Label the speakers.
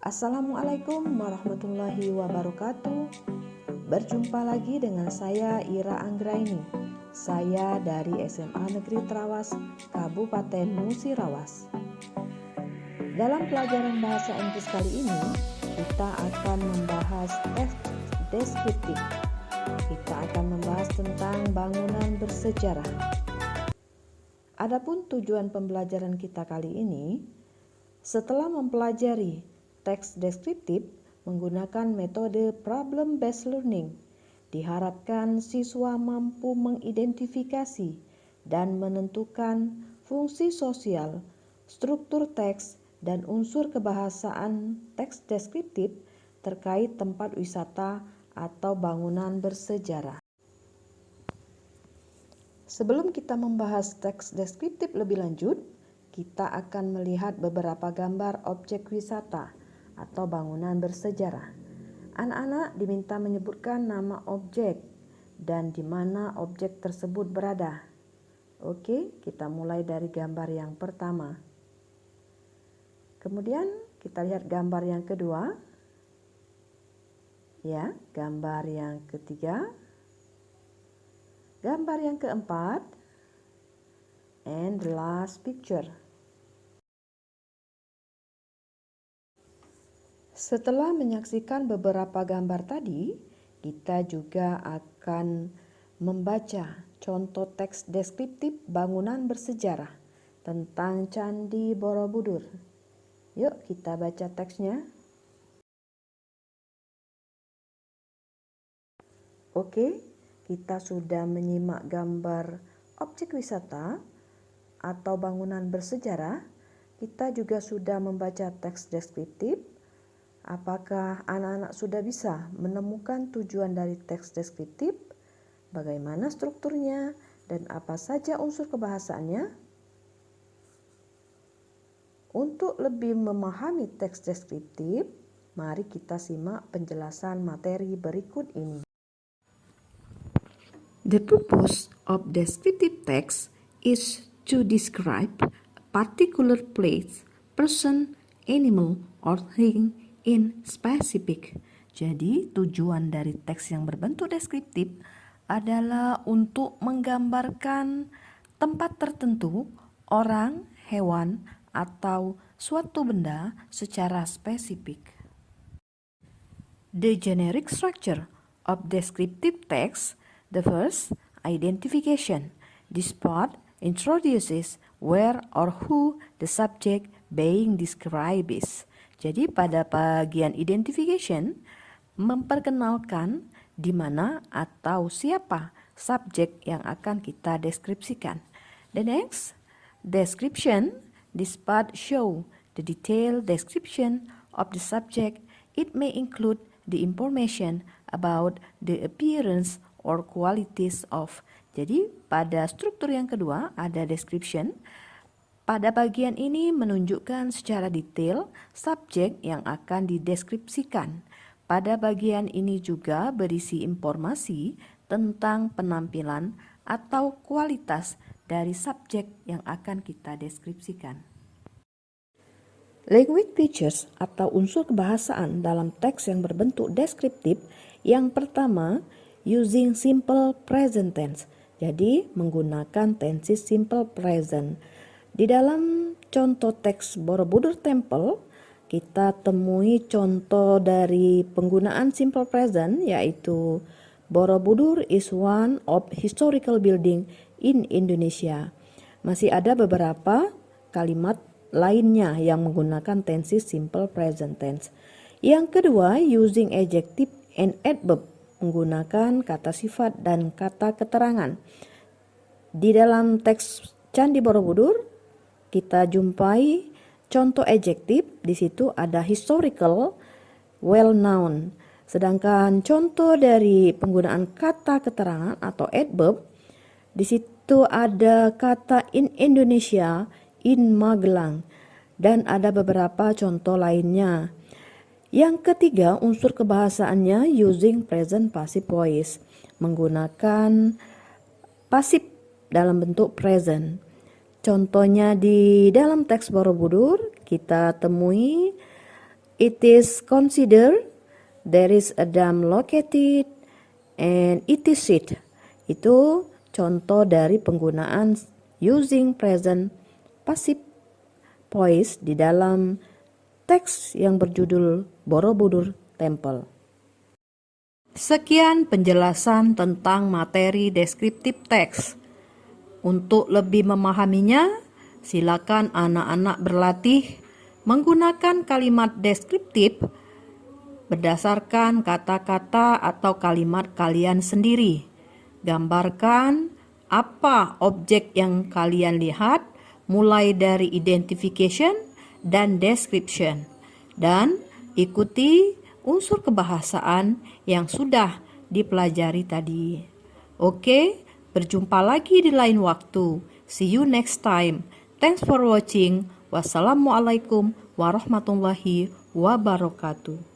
Speaker 1: Assalamualaikum warahmatullahi wabarakatuh. Berjumpa lagi dengan saya Ira Anggraini. Saya dari SMA Negeri Trawas, Kabupaten Musirawas. Dalam pelajaran bahasa Inggris kali ini, kita akan membahas teks deskriptif. Kita akan membahas tentang bangunan bersejarah. Adapun tujuan pembelajaran kita kali ini, setelah mempelajari teks deskriptif menggunakan metode problem-based learning, diharapkan siswa mampu mengidentifikasi dan menentukan fungsi sosial, struktur teks, dan unsur kebahasaan teks deskriptif terkait tempat wisata atau bangunan bersejarah. Sebelum kita membahas teks deskriptif lebih lanjut, kita akan melihat beberapa gambar objek wisata atau bangunan bersejarah. Anak-anak diminta menyebutkan nama objek dan di mana objek tersebut berada. Oke, kita mulai dari gambar yang pertama. Kemudian kita lihat gambar yang kedua. Ya, gambar yang ketiga. Gambar yang keempat. And the last picture. Setelah menyaksikan beberapa gambar tadi, kita juga akan membaca contoh teks deskriptif bangunan bersejarah tentang Candi Borobudur. Yuk kita baca teksnya. Oke, kita sudah menyimak gambar objek wisata atau bangunan bersejarah. Kita juga sudah membaca teks deskriptif. Apakah anak-anak sudah bisa menemukan tujuan dari teks deskriptif, bagaimana strukturnya, dan apa saja unsur kebahasaannya? Untuk lebih memahami teks deskriptif, mari kita simak penjelasan materi berikut ini.
Speaker 2: The purpose of descriptive text is to describe a particular place, person, animal, or thing in specific. Jadi, tujuan dari teks yang berbentuk deskriptif adalah untuk menggambarkan tempat tertentu, orang, hewan, atau suatu benda secara spesifik. The generic structure of descriptive text. The first, identification. This part introduces where or who the subject being described is. Jadi pada bagian identification memperkenalkan di mana atau siapa subjek yang akan kita deskripsikan. The next, description. This part show the detailed description of the subject. It may include the information about the appearance or qualities of. Jadi pada struktur yang kedua ada description. Pada bagian ini menunjukkan secara detail subjek yang akan dideskripsikan. Pada bagian ini juga berisi informasi tentang penampilan atau kualitas dari subjek yang akan kita deskripsikan. Language features atau unsur kebahasaan dalam teks yang berbentuk deskriptif. Yang pertama, using simple present tense. Jadi menggunakan tenses simple present. Di dalam contoh teks Borobudur Temple, kita temui contoh dari penggunaan simple present, yaitu Borobudur is one of historical building in Indonesia. Masih ada beberapa kalimat lainnya yang menggunakan tenses simple present tense. Yang kedua, using adjective and adverb, menggunakan kata sifat dan kata keterangan. Di dalam teks Candi Borobudur, kita jumpai contoh adjektif, di situ ada historical, well known. Sedangkan contoh dari penggunaan kata keterangan atau adverb, di situ ada kata in Indonesia, in Magelang, dan ada beberapa contoh lainnya. Yang ketiga, unsur kebahasaannya using present passive voice, menggunakan pasif dalam bentuk present. Contohnya di dalam teks Borobudur kita temui It is considered, there is a dam located, and it is it. Itu contoh dari penggunaan using present passive voice di dalam teks yang berjudul Borobudur Temple. Sekian penjelasan tentang materi deskriptif teks. Untuk lebih memahaminya, silakan anak-anak berlatih menggunakan kalimat deskriptif berdasarkan kata-kata atau kalimat kalian sendiri. Gambarkan apa objek yang kalian lihat, mulai dari identification dan description. Dan ikuti unsur kebahasaan yang sudah dipelajari tadi. Oke, berjumpa lagi di lain waktu. See you next time. Thanks for watching. Wassalamualaikum warahmatullahi wabarakatuh.